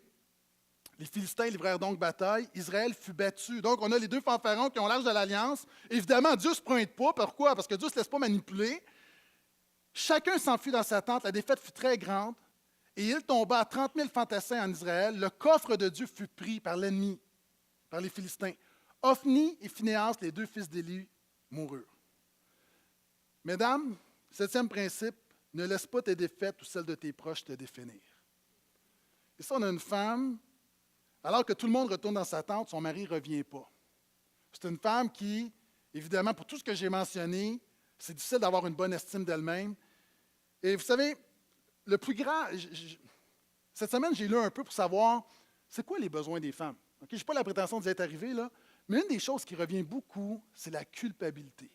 Les Philistins livrèrent donc bataille. Israël fut battu. Donc, on a les deux fanfarons qui ont l'âge de l'Alliance. Évidemment, Dieu ne se pointe pas. Pourquoi? Parce que Dieu ne se laisse pas manipuler. Chacun s'enfuit dans sa tente. La défaite fut très grande. Et il tomba à 30 000 fantassins en Israël. Le coffre de Dieu fut pris par l'ennemi, par les Philistins. Ophni et Phinéas, les deux fils d'Élie, moururent. Mesdames, 7e principe, ne laisse pas tes défaites ou celles de tes proches te définir. Et ça, on a une femme, alors que tout le monde retourne dans sa tente, son mari ne revient pas. C'est une femme qui, évidemment, pour tout ce que j'ai mentionné, c'est difficile d'avoir une bonne estime d'elle-même. Et vous savez, le plus grand, cette semaine, j'ai lu un peu pour savoir, c'est quoi les besoins des femmes? Okay? Je n'ai pas la prétention d'y être arrivé, là, mais une des choses qui revient beaucoup, c'est la culpabilité.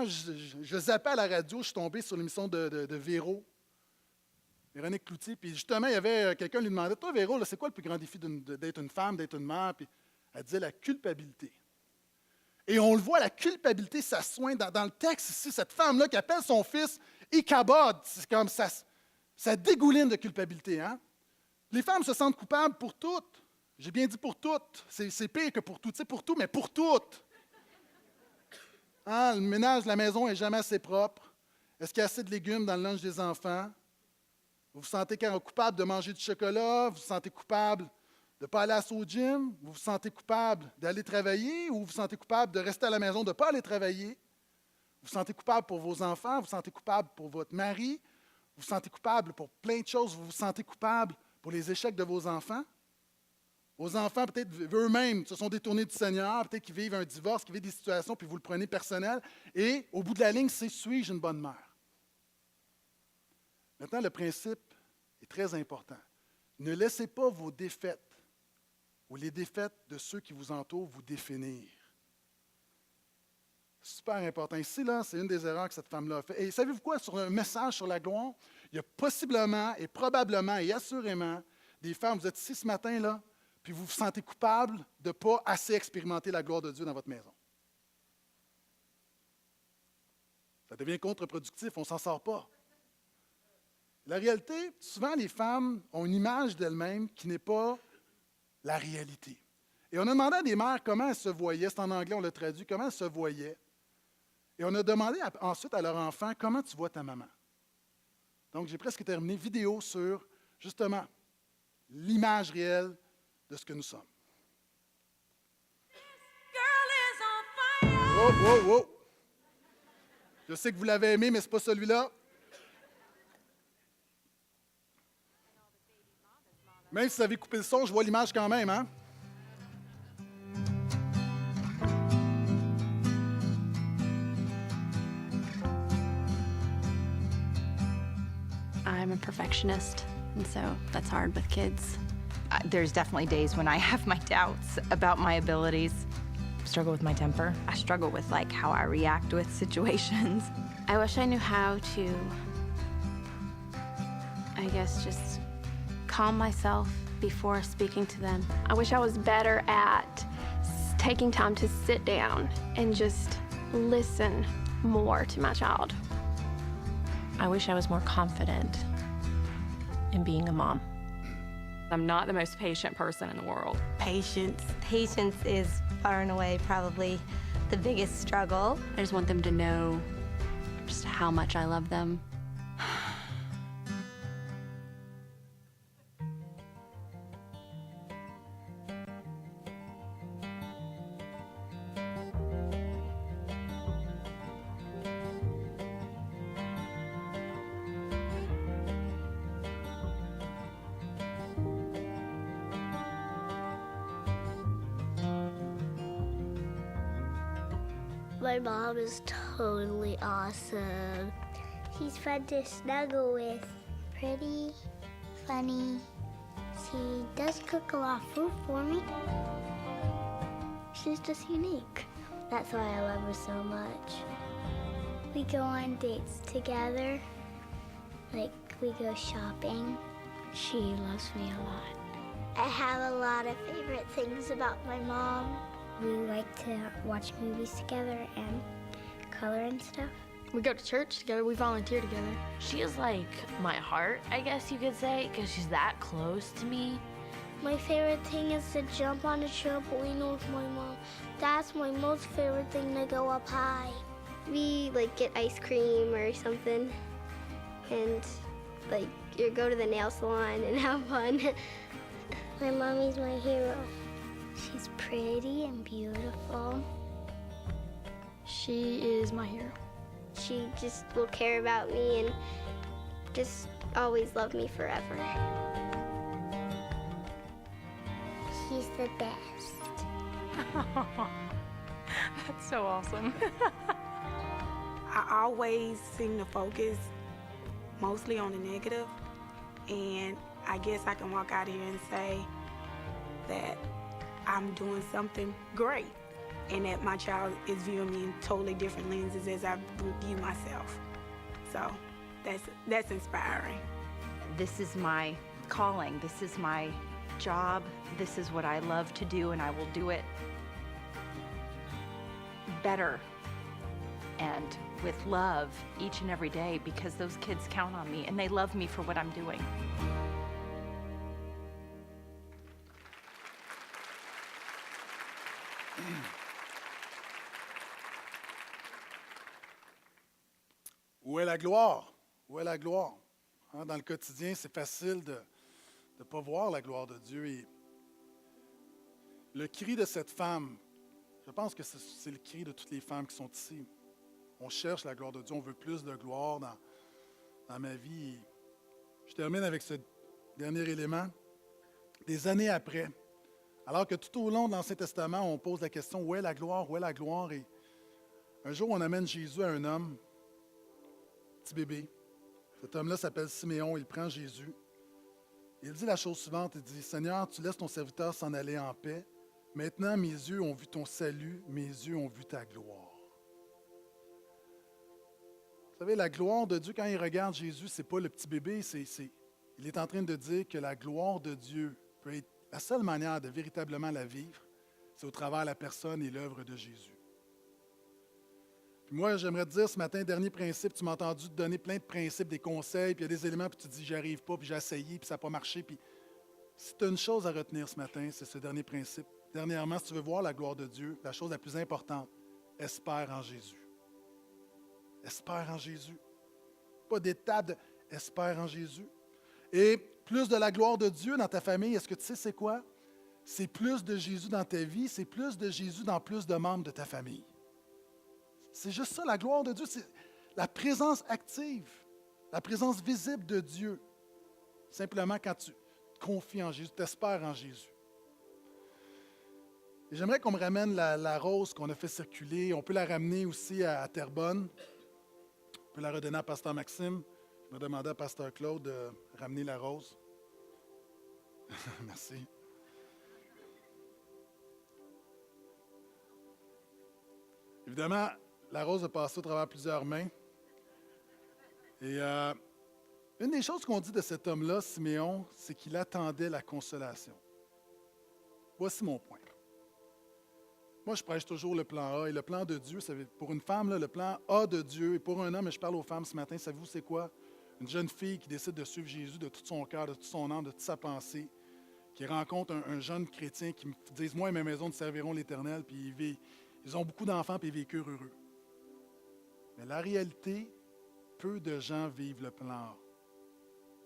Je zappais à la radio, je suis tombé sur l'émission de Véro, Véronique Cloutier, puis justement, il y avait quelqu'un qui lui demandait, « Toi, Véro, là, c'est quoi le plus grand défi d'être une femme, d'être une mère? » Puis elle disait la culpabilité. Et on le voit, la culpabilité, ça soigne dans le texte ici, cette femme-là qui appelle son fils Ichabod, c'est comme ça dégouline de culpabilité. Hein? Les femmes se sentent coupables pour toutes. J'ai bien dit pour toutes. C'est pire que pour toutes. Tu sais, pour tout, mais pour toutes. Hein, le ménage de la maison n'est jamais assez propre. Est-ce qu'il y a assez de légumes dans le lunch des enfants? Vous vous sentez coupable de manger du chocolat? Vous vous sentez coupable de ne pas aller au gym? Vous vous sentez coupable d'aller travailler? Ou vous vous sentez coupable de rester à la maison, de ne pas aller travailler? Vous vous sentez coupable pour vos enfants? Vous vous sentez coupable pour votre mari? Vous vous sentez coupable pour plein de choses? Vous vous sentez coupable pour les échecs de vos enfants? Vos enfants, peut-être eux-mêmes, se sont détournés du Seigneur, peut-être qu'ils vivent un divorce, qu'ils vivent des situations, puis vous le prenez personnel. Et au bout de la ligne, c'est « suis-je une bonne mère? » Maintenant, le principe est très important. Ne laissez pas vos défaites ou les défaites de ceux qui vous entourent vous définir. Super important. Ici, là, c'est une des erreurs que cette femme-là a fait. Et savez-vous quoi? Sur un message sur la gloire, il y a possiblement et probablement et assurément des femmes, vous êtes ici ce matin, là, puis vous vous sentez coupable de ne pas assez expérimenter la gloire de Dieu dans votre maison. Ça devient contre-productif, on ne s'en sort pas. La réalité, souvent les femmes ont une image d'elles-mêmes qui n'est pas la réalité. Et on a demandé à des mères comment elles se voyaient, c'est en anglais, on l'a traduit, comment elles se voyaient. Et on a demandé ensuite à leur enfant, comment tu vois ta maman? Donc j'ai presque terminé, vidéo sur, justement, l'image réelle de ce que nous sommes. Oh, oh, oh! Je sais que vous l'avez aimé, mais ce n'est pas celui-là. Même si vous avez coupé le son, je vois l'image quand même, hein? I'm a perfectionist, and so that's hard with kids. There's definitely days when I have my doubts about my abilities. Struggle with my temper. I struggle with like how I react with situations. I wish I knew how to, I guess, just calm myself before speaking to them. I wish I was better at taking time to sit down and just listen more to my child. I wish I was more confident in being a mom. I'm not the most patient person in the world. Patience. Patience is far and away probably the biggest struggle. I just want them to know just how much I love them. My mom is totally awesome. She's fun to snuggle with. Pretty, funny. She does cook a lot of food for me. She's just unique. That's why I love her so much. We go on dates together. Like, we go shopping. She loves me a lot. I have a lot of favorite things about my mom. We like to watch movies together and color and stuff. We go to church together, we volunteer together. She is like my heart, I guess you could say, because she's that close to me. My favorite thing is to jump on a trampoline with my mom. That's my most favorite thing, to go up high. We get ice cream or something and you go to the nail salon and have fun. My mommy's my hero. She's pretty and beautiful. She is my hero. She just will care about me and just always love me forever. She's the best. That's so awesome. I always seem to focus mostly on the negative, and I guess I can walk out here and say that I'm doing something great and that my child is viewing me in totally different lenses as I view myself. So that's inspiring. This is my calling. This is my job. This is what I love to do, and I will do it better and with love each and every day because those kids count on me and they love me for what I'm doing. Où est la gloire? Où est la gloire? Hein, dans le quotidien, c'est facile de ne pas voir la gloire de Dieu. Et le cri de cette femme, je pense que c'est le cri de toutes les femmes qui sont ici. On cherche la gloire de Dieu, on veut plus de gloire dans ma vie. Et je termine avec ce dernier élément. Des années après, alors que tout au long de l'Ancien Testament, on pose la question, où est la gloire? Où est la gloire? Et un jour, on amène Jésus à un homme, petit bébé. Cet homme-là s'appelle Siméon, il prend Jésus. Il dit la chose suivante, il dit, « Seigneur, tu laisses ton serviteur s'en aller en paix. Maintenant, mes yeux ont vu ton salut, mes yeux ont vu ta gloire. » Vous savez, la gloire de Dieu, quand il regarde Jésus, ce n'est pas le petit bébé, il est en train de dire que la gloire de Dieu peut être la seule manière de véritablement la vivre, c'est au travers de la personne et l'œuvre de Jésus. Puis moi, j'aimerais te dire ce matin, dernier principe, tu m'as entendu te donner plein de principes, des conseils, puis il y a des éléments, puis tu te dis, j'y arrive pas, puis j'ai essayé, puis ça n'a pas marché. Puis si tu as une chose à retenir ce matin, c'est ce dernier principe. Dernièrement, si tu veux voir la gloire de Dieu, la chose la plus importante, espère en Jésus. Espère en Jésus. Pas d'étape de espère en Jésus. Et plus de la gloire de Dieu dans ta famille, est-ce que tu sais c'est quoi? C'est plus de Jésus dans ta vie, c'est plus de Jésus dans plus de membres de ta famille. C'est juste ça, la gloire de Dieu, c'est la présence active, la présence visible de Dieu. Simplement quand tu te confies en Jésus, tu espères en Jésus. Et j'aimerais qu'on me ramène la rose qu'on a fait circuler. On peut la ramener aussi à Terrebonne. On peut la redonner à Pasteur Maxime. Je vais demander à Pasteur Claude de ramener la rose. Merci. Évidemment, la rose a passé au travers plusieurs mains. Et une des choses qu'on dit de cet homme-là, Siméon, c'est qu'il attendait la consolation. Voici mon point. Moi, je prêche toujours le plan A. Et le plan de Dieu, pour une femme, là, le plan A de Dieu, et pour un homme, et je parle aux femmes ce matin, savez-vous c'est quoi? Une jeune fille qui décide de suivre Jésus de tout son cœur, de toute son âme, de toute sa pensée, qui rencontre un jeune chrétien qui me dit « Moi et ma maison, nous servirons l'Éternel », puis ils ont beaucoup d'enfants, puis ils vécurent heureux. Mais la réalité, peu de gens vivent le plan A.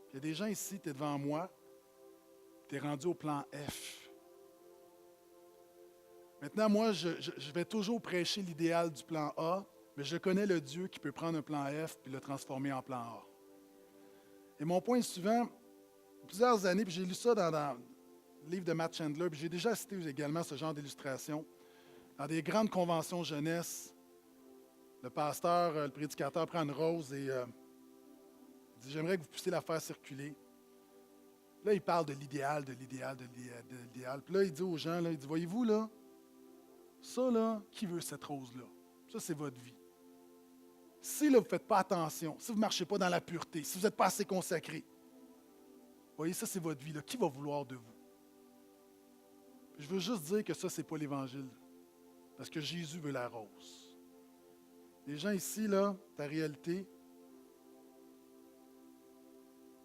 Il y a des gens ici, tu es devant moi, tu es rendu au plan F. Maintenant, moi, je vais toujours prêcher l'idéal du plan A, mais je connais le Dieu qui peut prendre un plan F et le transformer en plan A. Et mon point est souvent, plusieurs années, puis j'ai lu ça dans le livre de Matt Chandler, puis j'ai déjà cité également ce genre d'illustration. Dans des grandes conventions jeunesse, le pasteur, le prédicateur prend une rose et il dit « J'aimerais que vous puissiez la faire circuler. » Là, il parle de l'idéal, de l'idéal, de l'idéal. Puis là, il dit aux gens, là, il dit « Voyez-vous, là, ça, là, qui veut cette rose-là? Ça, c'est votre vie. Si, là, vous ne faites pas attention, si vous ne marchez pas dans la pureté, si vous n'êtes pas assez consacré, voyez, ça, c'est votre vie, là. Qui va vouloir de vous? » Je veux juste dire que ça, ce n'est pas l'Évangile. Parce que Jésus veut la rose. Les gens ici, là, ta réalité,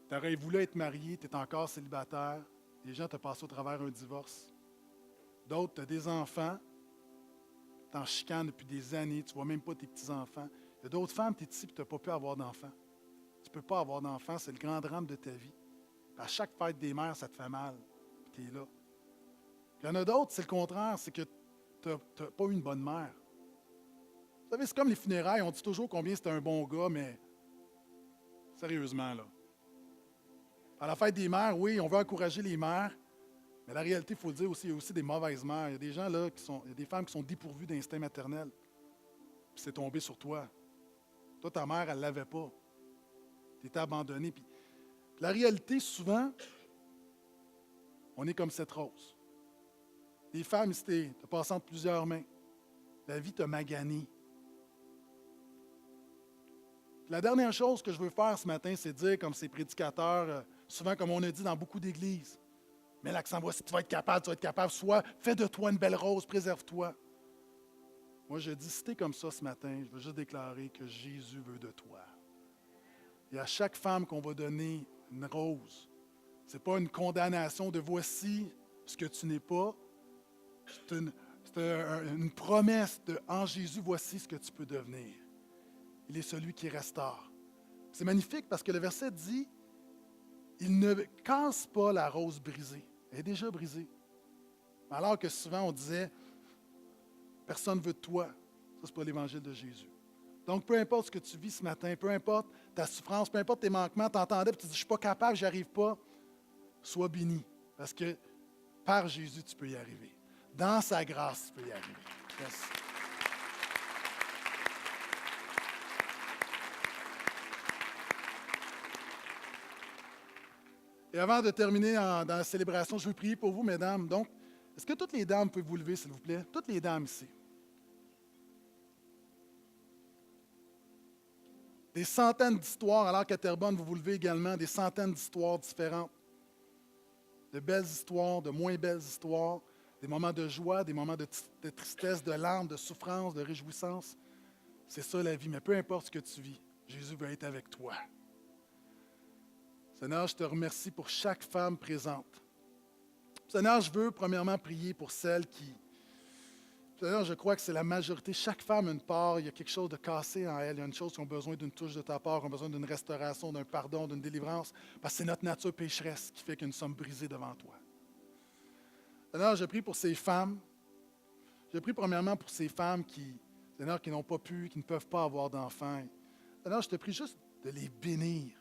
tu aurais voulu être marié, tu es encore célibataire, Des gens, tu as passé au travers un divorce. D'autres, tu as des enfants. Tu en chicanes depuis des années. Tu ne vois même pas tes petits-enfants. Il y a d'autres femmes, tu es ici et tu n'as pas pu avoir d'enfants. Tu ne peux pas avoir d'enfants. C'est le grand drame de ta vie. Puis à chaque fête des mères, ça te fait mal. Puis tu es là. Puis il y en a d'autres, c'est le contraire. C'est que tu n'as pas eu une bonne mère. Vous savez, c'est comme les funérailles. On dit toujours combien c'était un bon gars, mais sérieusement, là. À la fête des mères, oui, on veut encourager les mères, mais la réalité, il faut le dire aussi, il y a aussi des mauvaises mères. Il y a des gens là il y a des femmes qui sont dépourvues d'instinct maternel. Puis c'est tombé sur toi. Toi, ta mère, elle ne l'avait pas. Tu étais abandonné. Puis la réalité, souvent, on est comme cette rose. Des femmes, ici, tu as passé entre plusieurs mains. La vie t'a magané. Puis la dernière chose que je veux faire ce matin, c'est dire, comme ces prédicateurs, souvent comme on a dit dans beaucoup d'églises, mais l'accent, voici, tu vas être capable, soit fais de toi une belle rose, préserve-toi. Moi, je dis, si t'es comme ça ce matin, je veux juste déclarer que Jésus veut de toi. Et à chaque femme qu'on va donner une rose, ce n'est pas une condamnation de voici ce que tu n'es pas, c'est une promesse de en Jésus, voici ce que tu peux devenir. Il est celui qui restaure. C'est magnifique parce que le verset dit, il ne casse pas la rose brisée. Elle est déjà brisée. Alors que souvent on disait, personne ne veut de toi. Ça, ce n'est pas l'évangile de Jésus. Donc, peu importe ce que tu vis ce matin, peu importe ta souffrance, peu importe tes manquements, tu entendais et tu dis, je ne suis pas capable, je n'y arrive pas, sois béni. Parce que par Jésus, tu peux y arriver. Dans sa grâce, tu peux y arriver. Yes. Et avant de terminer dans la célébration, je veux prier pour vous, mesdames. Donc, est-ce que toutes les dames peuvent vous lever, s'il vous plaît? Toutes les dames ici. Des centaines d'histoires, alors qu'à Terrebonne, vous vous levez également, des centaines d'histoires différentes. De belles histoires, de moins belles histoires, des moments de joie, des moments de tristesse, de larmes, de souffrance, de réjouissance. C'est ça la vie, mais peu importe ce que tu vis, Jésus veut être avec toi. Seigneur, je te remercie pour chaque femme présente. Seigneur, je veux premièrement prier pour celles qui... Seigneur, je crois que c'est la majorité. Chaque femme a une part, il y a quelque chose de cassé en elle. Il y a une chose qui a besoin d'une touche de ta part, qui a besoin d'une restauration, d'un pardon, d'une délivrance, parce que c'est notre nature pécheresse qui fait que nous sommes brisés devant toi. Seigneur, je prie pour ces femmes. Je prie premièrement pour ces femmes Seigneur, qui n'ont pas pu, qui ne peuvent pas avoir d'enfants. Seigneur, je te prie juste de les bénir.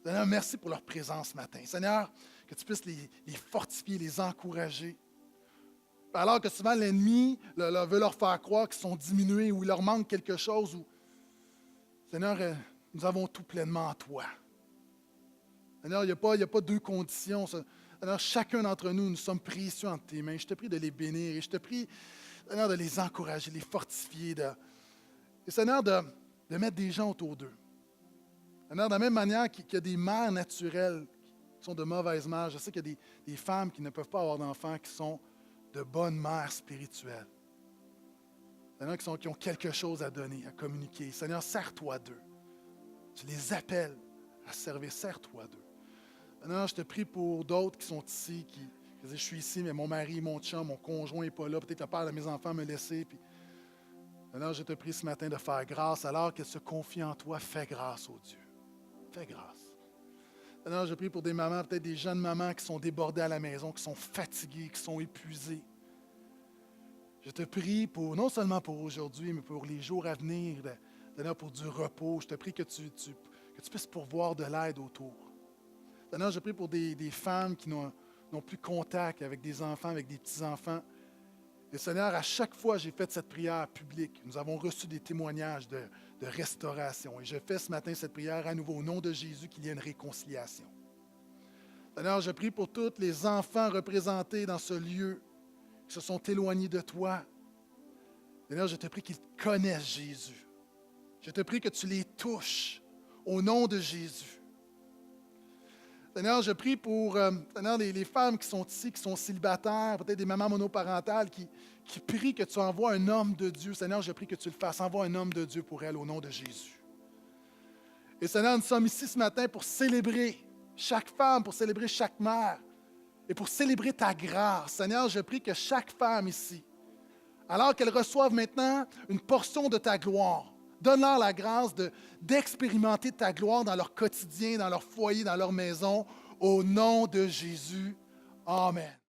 Seigneur, merci pour leur présence ce matin. Seigneur, que tu puisses les fortifier, les encourager. Alors que souvent l'ennemi veut leur faire croire qu'ils sont diminués ou il leur manque quelque chose. Seigneur, nous avons tout pleinement en toi. Seigneur, il n'y a pas deux conditions. Seigneur, chacun d'entre nous, nous sommes précieux entre tes mains. Je te prie de les bénir et je te prie, Seigneur, de les encourager, de les fortifier. Et Seigneur, de mettre des gens autour d'eux. Seigneur, de la même manière qu'il y a des mères naturelles qui sont de mauvaises mères, je sais qu'il y a des femmes qui ne peuvent pas avoir d'enfants qui sont de bonnes mères spirituelles. Seigneur, qui ont quelque chose à donner, à communiquer. Seigneur, sers-toi d'eux. Tu les appelles à servir, sers-toi d'eux. Seigneur, je te prie pour d'autres qui sont ici, qui disent, je suis ici, mais mon mari, mon chum, mon conjoint n'est pas là. Peut-être le père de mes enfants me laisser. Puis, Seigneur, je te prie ce matin de faire grâce. Alors qu'elle se confie en toi, fais grâce, ô Dieu. Fais grâce. Seigneur, je prie pour des mamans, peut-être des jeunes mamans qui sont débordées à la maison, qui sont fatiguées, qui sont épuisées. Je te prie non seulement pour aujourd'hui, mais pour les jours à venir, Seigneur, pour du repos. Je te prie que tu puisses pourvoir de l'aide autour. Seigneur, je prie pour des femmes qui n'ont plus contact avec des enfants, avec des petits-enfants. Et Seigneur, à chaque fois que j'ai fait cette prière publique, nous avons reçu des témoignages de restauration. Et je fais ce matin cette prière à nouveau au nom de Jésus, qu'il y ait une réconciliation. Seigneur, je prie pour tous les enfants représentés dans ce lieu qui se sont éloignés de toi. Seigneur, je te prie qu'ils connaissent Jésus. Je te prie que tu les touches au nom de Jésus. Seigneur, je prie pour Seigneur, les femmes qui sont ici, qui sont célibataires, peut-être des mamans monoparentales qui prient que tu envoies un homme de Dieu. Seigneur, je prie que tu le fasses. Envoie un homme de Dieu pour elles au nom de Jésus. Et Seigneur, nous sommes ici ce matin pour célébrer chaque femme, pour célébrer chaque mère. et pour célébrer ta grâce. Seigneur, je prie que chaque femme ici, alors qu'elles reçoivent maintenant une portion de ta gloire, donne-leur la grâce d'expérimenter ta gloire dans leur quotidien, dans leur foyer, dans leur maison, au nom de Jésus. Amen.